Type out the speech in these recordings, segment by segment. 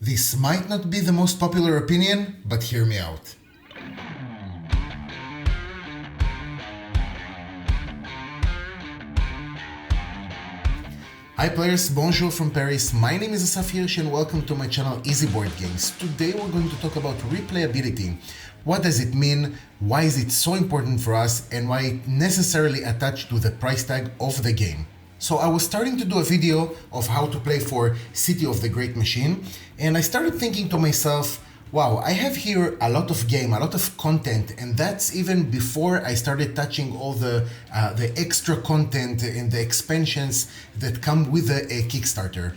This might not be the most popular opinion, but hear me out. Hi players, bonjour from Paris. My name is Asaf Hirsch and welcome to my channel Easy Board Games. Today we're going to talk about replayability. What does it mean? Why is it so important for us? And why it necessarily attached to the price tag of the game? So I was starting to do a video of how to play for City of the Great Machine, and I started thinking to myself, wow, I have here a lot of game, a lot of content, and that's even before I started touching all the extra content and the expansions that come with a Kickstarter.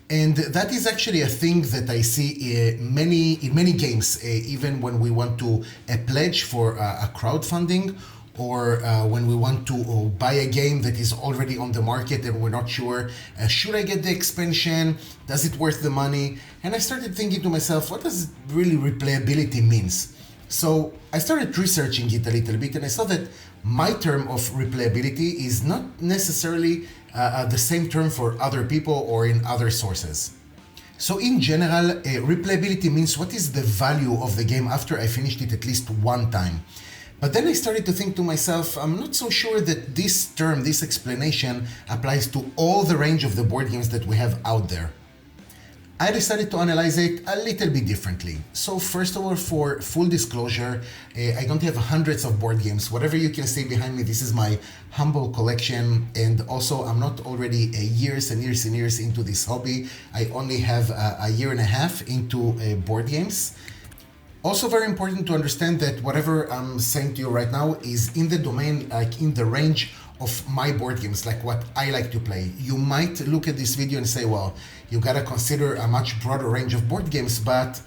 And that is actually a thing that I see in many games, even when we want to pledge for a crowdfunding, or when we want to buy a game that is already on the market and we're not sure, should I get the expansion? Does it worth the money? And I started thinking to myself, what does really replayability means? So I started researching it a little bit, and I saw that my term of replayability is not necessarily the same term for other people or in other sources. So in general, replayability means what is the value of the game after I finished it at least one time. But then I started to think to myself, I'm not so sure that this term, this explanation, applies to all the range of the board games that we have out there. I decided to analyze it a little bit differently. So first of all, for full disclosure, I don't have hundreds of board games. Whatever you can see behind me, this is my humble collection. And also, I'm not already years and years and years into this hobby. I only have a year and a half into board games. Also very important to understand that whatever I'm saying to you right now is in the domain, like in the range of my board games, like what I like to play. You might look at this video and say, well, you gotta consider a much broader range of board games, but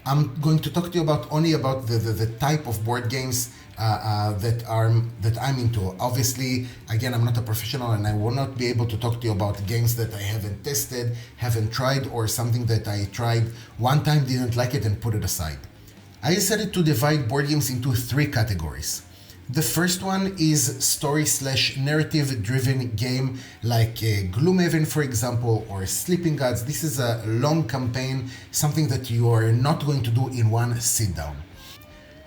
I'm going to talk to you about only about the type of board games that I'm into. Obviously, again, I'm not a professional and I will not be able to talk to you about games that I haven't tested, haven't tried, or something that I tried one time, didn't like it and put it aside. I decided to divide board games into three categories. The first one is story/narrative driven game like Gloomhaven, for example, or Sleeping Gods. This is a long campaign, something that you are not going to do in one sit down.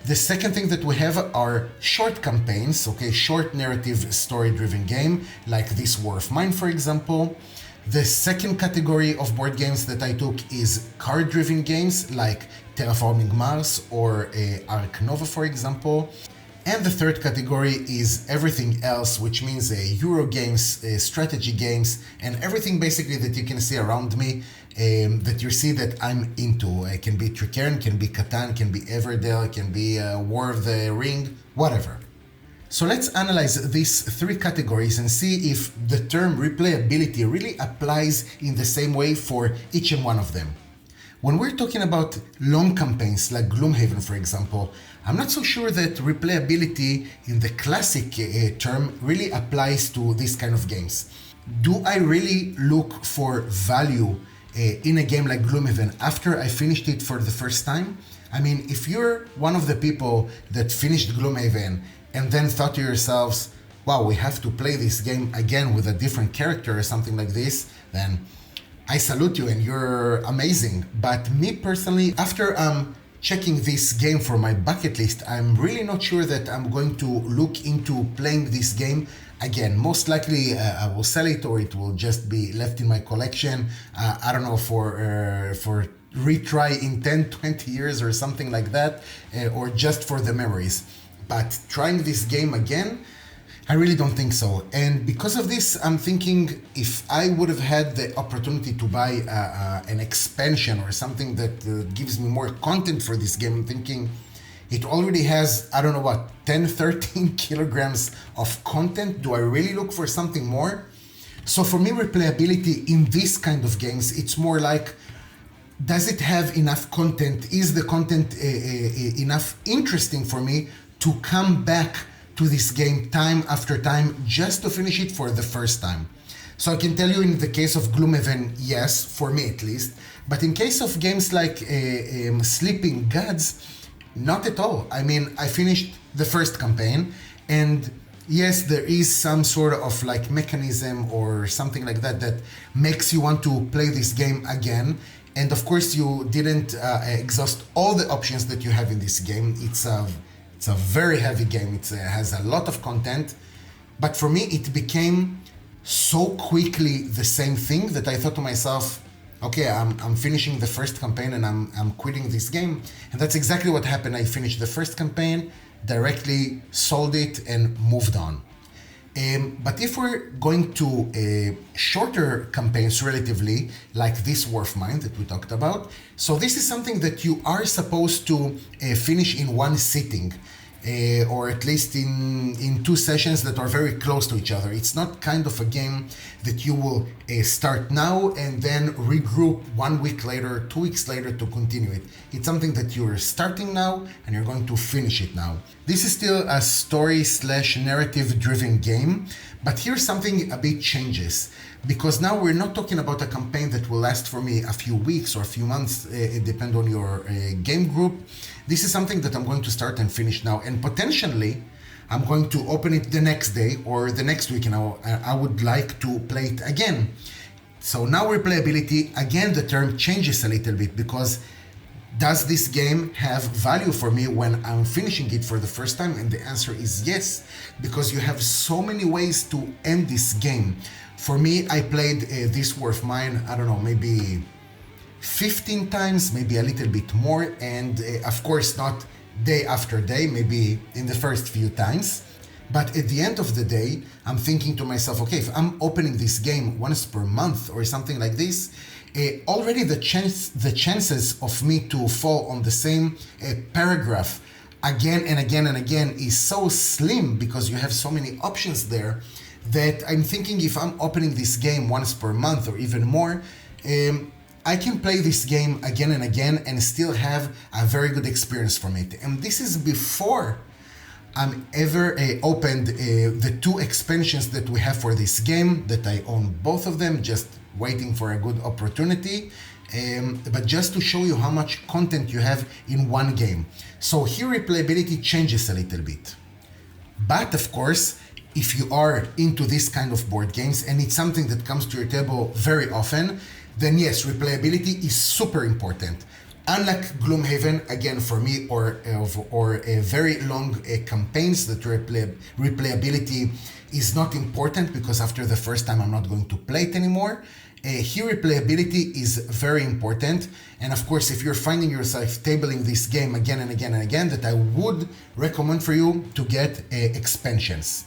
The second thing that we have are short campaigns, okay, short narrative story driven game like This War of Mine, for example. The second category of board games that I took is card-driven games like Terraforming Mars or Ark Nova, for example. And the third category is everything else, which means Euro games, strategy games, and everything basically that you can see around me that you see that I'm into. It can be Trickern, can be Catan, can be Everdell, can be War of the Ring, whatever. So let's analyze these three categories and see if the term replayability really applies in the same way for each and one of them. When we're talking about long campaigns like Gloomhaven, for example, I'm not so sure that replayability in the classic term really applies to this kind of games. Do I really look for value in a game like Gloomhaven after I finished it for the first time? I mean, if you're one of the people that finished Gloomhaven and then thought to yourselves, wow, we have to play this game again with a different character or something like this, then I salute you and you're amazing. But me personally, after checking this game for my bucket list, I'm really not sure that I'm going to look into playing this game again. Most likely I will sell it, or it will just be left in my collection, I don't know, for retry in 10, 20 years or something like that, or just for the memories. But trying this game again, I really don't think so. And because of this, I'm thinking if I would have had the opportunity to buy an expansion or something that gives me more content for this game, I'm thinking it already has, I don't know what, 10, 13 kilograms of content. Do I really look for something more? So for me, replayability in this kind of games, it's more like, does it have enough content? Is the content enough interesting for me to come back to this game time after time just to finish it for the first time? So I can tell you in the case of Gloomhaven, yes, for me at least. But in case of games like Sleeping Gods, not at all. I mean, I finished the first campaign, and yes, there is some sort of like mechanism or something like that that makes you want to play this game again. And of course, you didn't exhaust all the options that you have in this game. It's a very heavy game. It has a lot of content. But for me, it became so quickly the same thing that I thought to myself, okay, I'm finishing the first campaign and I'm quitting this game. And that's exactly what happened. I finished the first campaign, directly sold it and moved on. But if we're going to shorter campaigns relatively, like this War of Mine that we talked about, so this is something that you are supposed to finish in one sitting. Or at least in 2 sessions that are very close to each other. It's not kind of a game that you will start now and then regroup 1 week later, 2 weeks later to continue it. It's something that you're starting now and you're going to finish it now. This is still a story/narrative driven game, but here's something a bit changes. Because now we're not talking about a campaign that will last for me a few weeks or a few months, it depends on your game group. This is something that I'm going to start and finish now, and potentially I'm going to open it the next day or the next week, and I would like to play it again. So now replayability, again the term changes a little bit, because does this game have value for me when I'm finishing it for the first time? And the answer is yes, because you have so many ways to end this game. For me, I played this War of Mine, I don't know, maybe 15 times, maybe a little bit more, and of course not day after day, maybe in the first few times. But at the end of the day, I'm thinking to myself, okay, if I'm opening this game once per month or something like this, already the chances of me to fall on the same paragraph again and again and again is so slim, because you have so many options there, that I'm thinking if I'm opening this game once per month or even more, I can play this game again and again and still have a very good experience from it. And this is before I'm ever opened the 2 expansions that we have for this game, that I own both of them, just waiting for a good opportunity. But just to show you how much content you have in one game. So here replayability changes a little bit. But of course, if you are into this kind of board games and it's something that comes to your table very often, then yes, replayability is super important. Unlike Gloomhaven, again for me, or very long campaigns, that replayability is not important, because after the first time I'm not going to play it anymore. Here replayability is very important, and of course if you're finding yourself tabling this game again and again and again, that I would recommend for you to get expansions.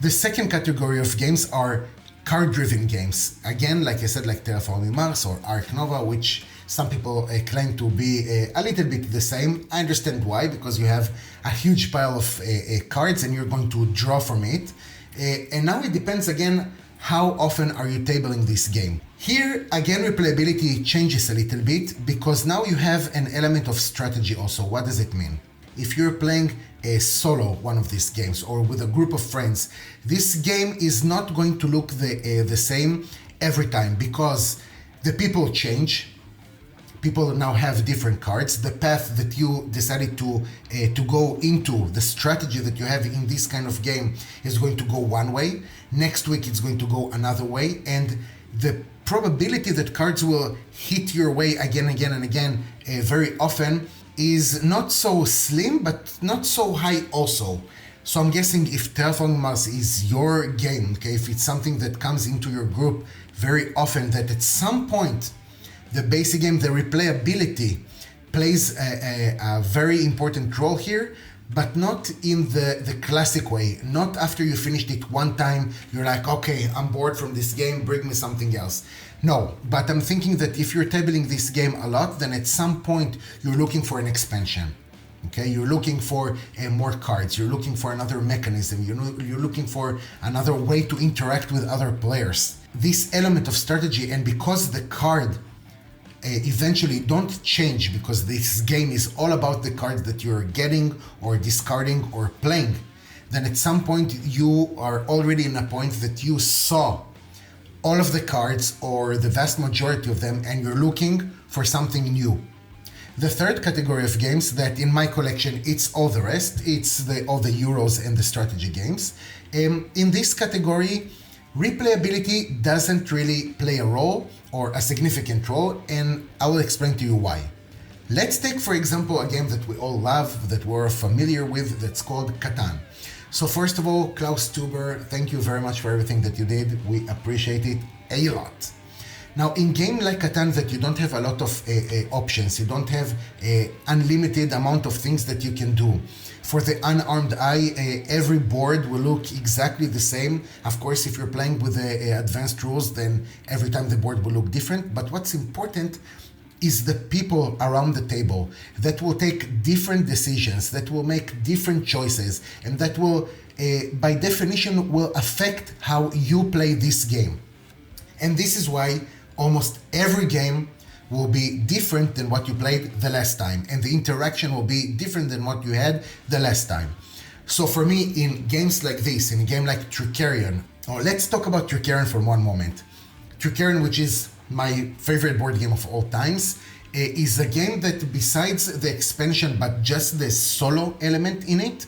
The second category of games are card-driven games. Again, like I said, like Terraforming Mars or Ark Nova, which some people claim to be a little bit the same. I understand why, because you have a huge pile of cards and you're going to draw from it. And now it depends again, how often are you tabling this game? Here, again, replayability changes a little bit, because now you have an element of strategy also. What does it mean? If you're playing a solo one of these games or with a group of friends, this game is not going to look the same every time, because the people change. People now have different cards. The path that you decided to go into, the strategy that you have in this kind of game, is going to go one way. Next week it's going to go another way, and the probability that cards will hit your way again and again very often is not so slim, but not so high also. So I'm guessing if Terraforming Mars is your game, okay, if it's something that comes into your group very often, that at some point the basic game, the replayability, plays a very important role here, but not in the classic way. Not after you finished it one time, you're like, okay, I'm bored from this game, bring me something else. No, but I'm thinking that if you're tabling this game a lot, then at some point you're looking for an expansion. Okay, you're looking for more cards, you're looking for another mechanism, you're looking for another way to interact with other players. This element of strategy, and because the card eventually don't change, because this game is all about the cards that you're getting or discarding or playing, then at some point you are already in a point that you saw all of the cards or the vast majority of them, and you're looking for something new. The third category of games that in my collection, it's all the rest, it's all the Euros and the strategy games. In this category, replayability doesn't really play a role. or a significant role, and I will explain to you why. Let's take, for example, a game that we all love, that we're familiar with, that's called Catan. So first of all, Klaus Tuber, thank you very much for everything that you did. We appreciate it a lot. Now, in game like Catan that you don't have a lot of options, you don't have an unlimited amount of things that you can do. For the unarmed eye, every board will look exactly the same. Of course, if you're playing with the advanced rules, then every time the board will look different. But what's important is the people around the table that will take different decisions, that will make different choices, and that will, by definition, will affect how you play this game. And this is why almost every game will be different than what you played the last time, and the interaction will be different than what you had the last time. So for me, in games like this, in a game like Tricarion, let's talk about Tricarion for one moment. Tricarion, which is my favorite board game of all times, is a game that besides the expansion, but just the solo element in it,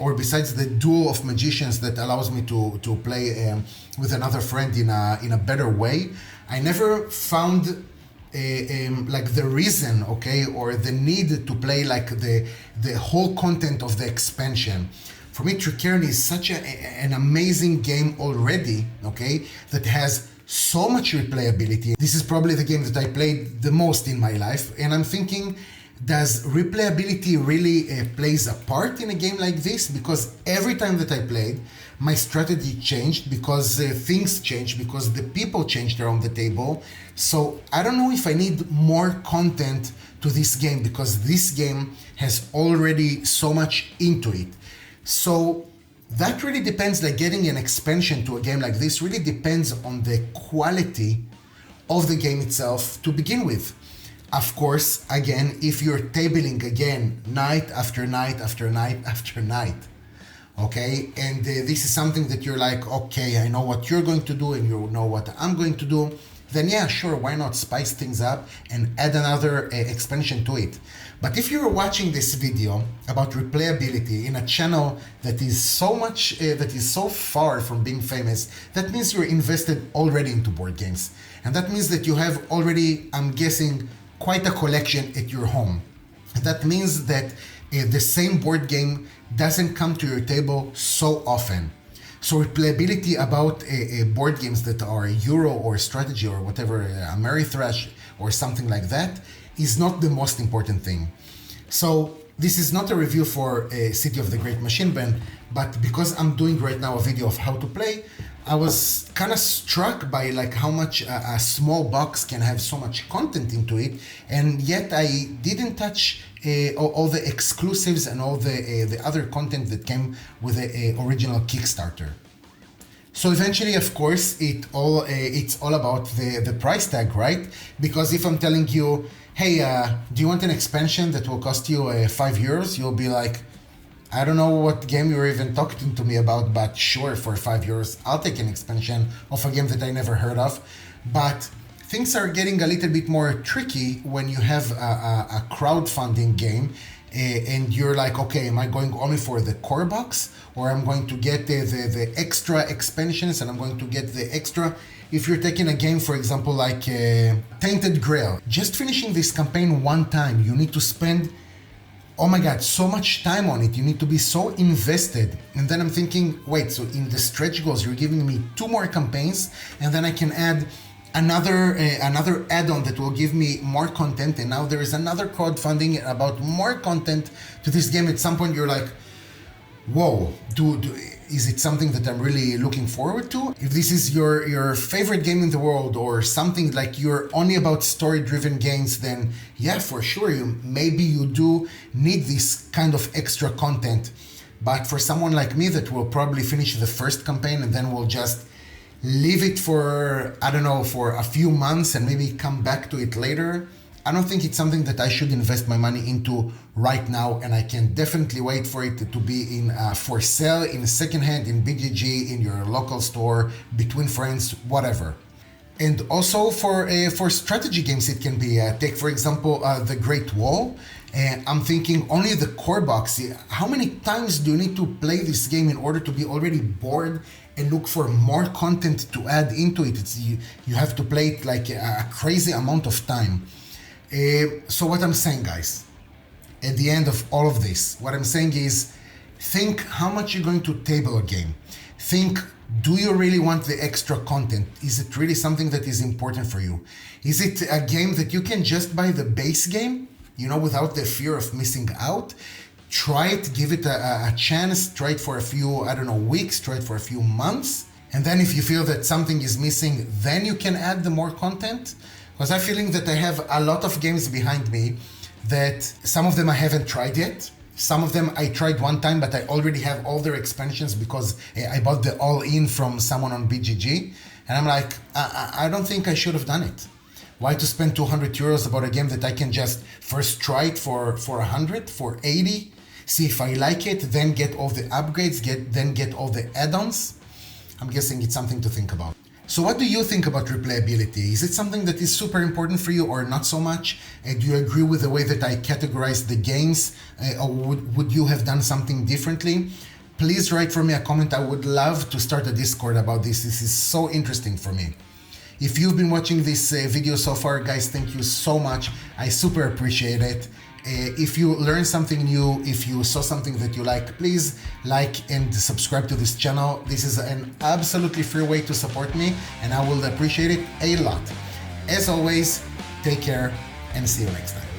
or besides the duo of magicians that allows me to play with another friend in a better way, I never found like the reason, okay, or the need to play like the whole content of the expansion. For me, Tricarion is such an amazing game already, okay, that has so much replayability. This is probably the game that I played the most in my life, and I'm thinking, does replayability really plays a part in a game like this? Because every time that I played, my strategy changed, because things changed, because the people changed around the table. So I don't know if I need more content to this game, because this game has already so much into it. So that really depends, like getting an expansion to a game like this really depends on the quality of the game itself to begin with. Of course, again, if you're tabling again night after night after night after night, okay, and this is something that you're like, okay, I know what you're going to do and you know what I'm going to do, then yeah, sure, why not spice things up and add another expansion to it. But if you're watching this video about replayability in a channel that is so much, that is so far from being famous, that means you're invested already into board games. And that means that you have already, I'm guessing, quite a collection at your home. That means that the same board game doesn't come to your table so often. So replayability about board games that are Euro or strategy or whatever, ameritrash or something like that, is not the most important thing. So this is not a review for City of the Great Machine Band, but because I'm doing right now a video of how to play, I was kind of struck by like how much a small box can have so much content into it, and yet I didn't touch all the exclusives and all the other content that came with the original Kickstarter. So eventually, of course, it's all about the price tag, right? Because if I'm telling you, hey, do you want an expansion that will cost you €5? You'll be like, I don't know what game you're even talking to me about, but sure, for €5, I'll take an expansion of a game that I never heard of. But things are getting a little bit more tricky when you have a crowdfunding game and you're like, okay, am I going only for the core box, or I'm going to get the extra expansions and I'm going to get the extra. If you're taking a game, for example, like Tainted Grail, just finishing this campaign one time, you need to spend, oh my God, so much time on it. You need to be so invested. And then I'm thinking, wait, so in the stretch goals, you're giving me 2 more campaigns, and then I can add another add-on that will give me more content, and now there is another crowdfunding about more content to this game. At some point, you're like, whoa, is it something that I'm really looking forward to? If this is your favorite game in the world, or something like you're only about story-driven games, then yeah, for sure, maybe you do need this kind of extra content. But for someone like me that will probably finish the first campaign and then will just leave it for, I don't know, for a few months and maybe come back to it later, I don't think it's something that I should invest my money into right now, and I can definitely wait for it to be in for sale, in secondhand, in BGG, in your local store, between friends, whatever. And also for strategy games, it can be, take for example, The Great Wall. I'm thinking only the core box. How many times do you need to play this game in order to be already bored and look for more content to add into it? You have to play it like a crazy amount of time. So what I'm saying, guys, at the end of all of this, what I'm saying is, think how much you're going to table a game. Think, do you really want the extra content? Is it really something that is important for you? Is it a game that you can just buy the base game, without the fear of missing out? Try it, give it a chance, try it for a few, weeks, try it for a few months. And then if you feel that something is missing, then you can add the more content. Because I'm feeling that I have a lot of games behind me that some of them I haven't tried yet. Some of them I tried one time, but I already have all their expansions because I bought the all-in from someone on BGG. And I'm like, I don't think I should have done it. Why to spend 200 euros about a game that I can just first try it for 100, for 80, see if I like it, then get all the upgrades, then get all the add-ons? I'm guessing it's something to think about. So what do you think about replayability? Is it something that is super important for you or not so much? Do you agree with the way that I categorized the games? Or would you have done something differently? Please write for me a comment. I would love to start a Discord about this. This is so interesting for me. If you've been watching this video so far, guys, thank you so much. I super appreciate it. If you learned something new, if you saw something that you like, please like and subscribe to this channel. This is an absolutely free way to support me, and I will appreciate it a lot. As always, take care and see you next time.